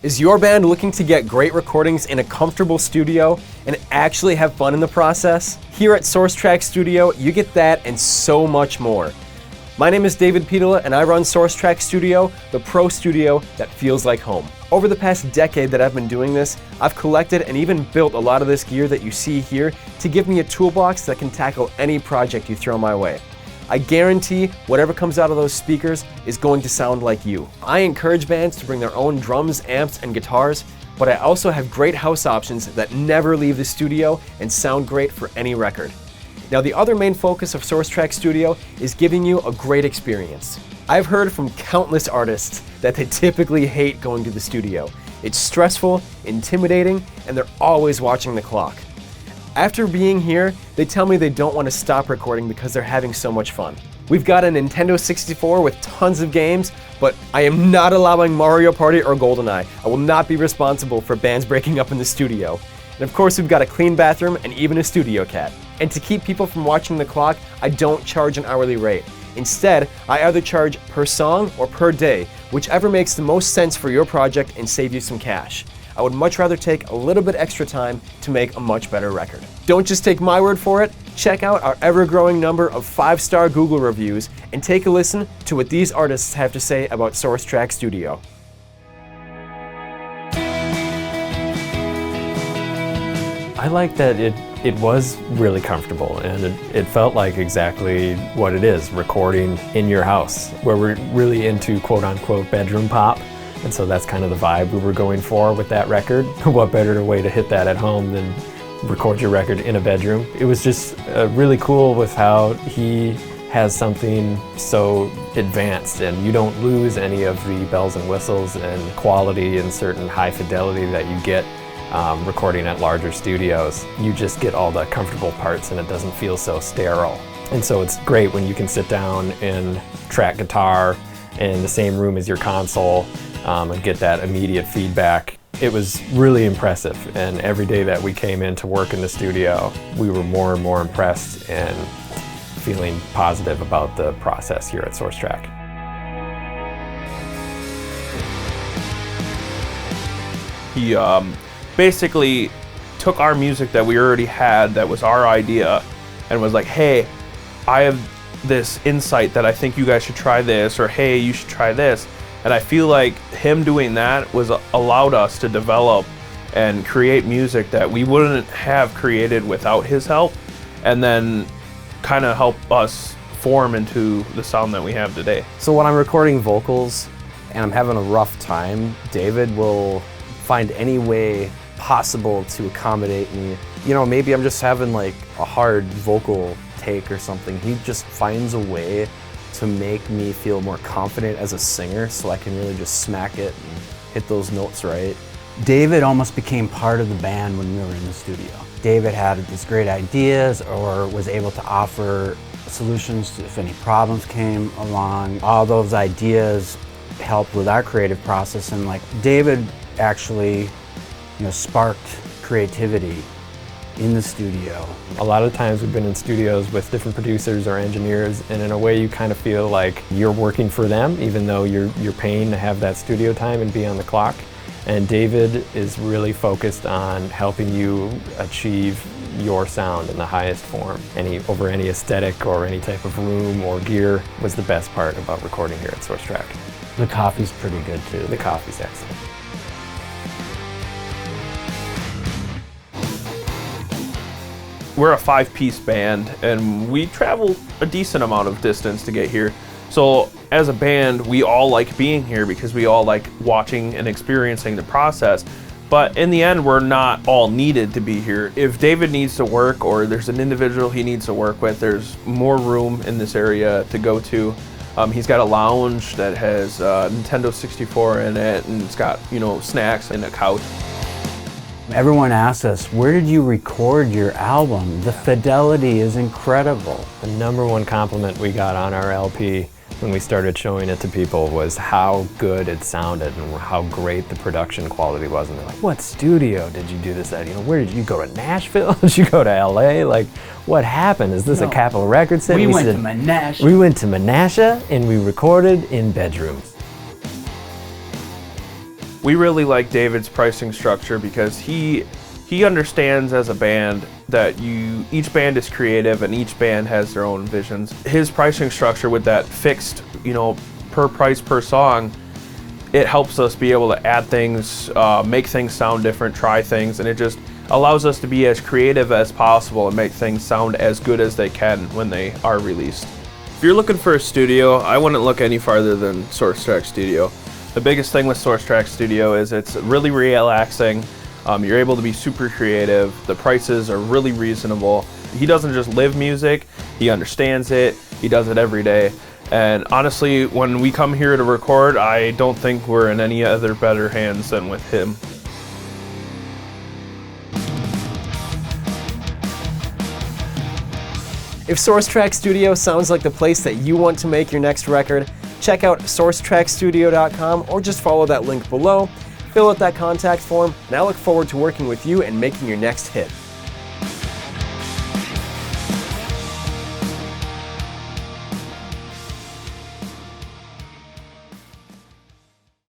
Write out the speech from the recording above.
Is your band looking to get great recordings in a comfortable studio and actually have fun in the process? Here at SourceTrack Studio, you get that and so much more. My name is David Pitola and I run SourceTrack Studio, the pro studio that feels like home. Over the past decade that I've been doing this, I've collected and even built a lot of this gear that you see here to give me a toolbox that can tackle any project you throw my way. I guarantee whatever comes out of those speakers is going to sound like you. I encourage bands to bring their own drums, amps, and guitars, but I also have great house options that never leave the studio and sound great for any record. Now, the other main focus of SourceTrack Studio is giving you a great experience. I've heard from countless artists that they typically hate going to the studio. It's stressful, intimidating, and they're always watching the clock. After being here, they tell me they don't want to stop recording because they're having so much fun. We've got a Nintendo 64 with tons of games, but I am not allowing Mario Party or GoldenEye. I will not be responsible for bands breaking up in the studio. And of course, we've got a clean bathroom and even a studio cat. And to keep people from watching the clock, I don't charge an hourly rate. Instead, I either charge per song or per day, whichever makes the most sense for your project and save you some cash. I would much rather take a little bit extra time to make a much better record. Don't just take my word for it, check out our ever-growing number of 5-star Google reviews and take a listen to what these artists have to say about SourceTrack Studio. I like that it was really comfortable and it felt like exactly what it is, recording in your house, where we're really into quote-unquote bedroom pop. And so that's kind of the vibe we were going for with that record. What better way to hit that at home than record your record in a bedroom? It was just really cool with how he has something so advanced and you don't lose any of the bells and whistles and quality and certain high fidelity that you get recording at larger studios. You just get all the comfortable parts and it doesn't feel so sterile. And so it's great when you can sit down and track guitar in the same room as your console and get that immediate feedback. It was really impressive, and every day that we came in to work in the studio, we were more and more impressed and feeling positive about the process here at SourceTrack. He basically took our music that we already had, that was our idea, and was like, hey, I have this insight that I think you guys should try this, or hey, you should try this. And I feel like him doing that was allowed us to develop and create music that we wouldn't have created without his help, and then kind of help us form into the sound that we have today. So when I'm recording vocals and I'm having a rough time, David will find any way possible to accommodate me. You know, maybe I'm just having like a hard vocal take or something. He just finds a way to make me feel more confident as a singer so I can really just smack it and hit those notes right. David almost became part of the band when we were in the studio. David had these great ideas or was able to offer solutions if any problems came along. All those ideas helped with our creative process, and like David actually, sparked creativity in the studio. A lot of times we've been in studios with different producers or engineers, and in a way you kind of feel like you're working for them, even though you're paying to have that studio time and be on the clock. And David is really focused on helping you achieve your sound in the highest form. Over any aesthetic or any type of room or gear was the best part about recording here at SourceTrack. The coffee's pretty good too. The coffee's excellent. We're a 5-piece band and we travel a decent amount of distance to get here. So as a band, we all like being here because we all like watching and experiencing the process. But in the end, we're not all needed to be here. If David needs to work or there's an individual he needs to work with, there's more room in this area to go to. He's got a lounge that has Nintendo 64 in it, and it's got, snacks and a couch. Everyone asks us, where did you record your album? The fidelity is incredible. The #1 compliment we got on our LP when we started showing it to people was how good it sounded and how great the production quality was. And they're like, what studio did you do this at? Where did you go to Nashville? Did you go to LA? Like, what happened? Is this a Capitol Records set? We went to Menasha. We went to Menasha and we recorded in bedrooms. We really like David's pricing structure because he understands as a band that each band is creative and each band has their own visions. His pricing structure with that fixed, per price per song, it helps us be able to add things, make things sound different, try things, and it just allows us to be as creative as possible and make things sound as good as they can when they are released. If you're looking for a studio, I wouldn't look any farther than SourceTrack Studio. The biggest thing with SourceTrack Studio is it's really relaxing. You're able to be super creative. The prices are really reasonable. He doesn't just live music, he understands it, he does it every day. And honestly, when we come here to record, I don't think we're in any other better hands than with him. If SourceTrack Studio sounds like the place that you want to make your next record, check out sourcetrackstudio.com or just follow that link below, fill out that contact form, and I look forward to working with you and making your next hit.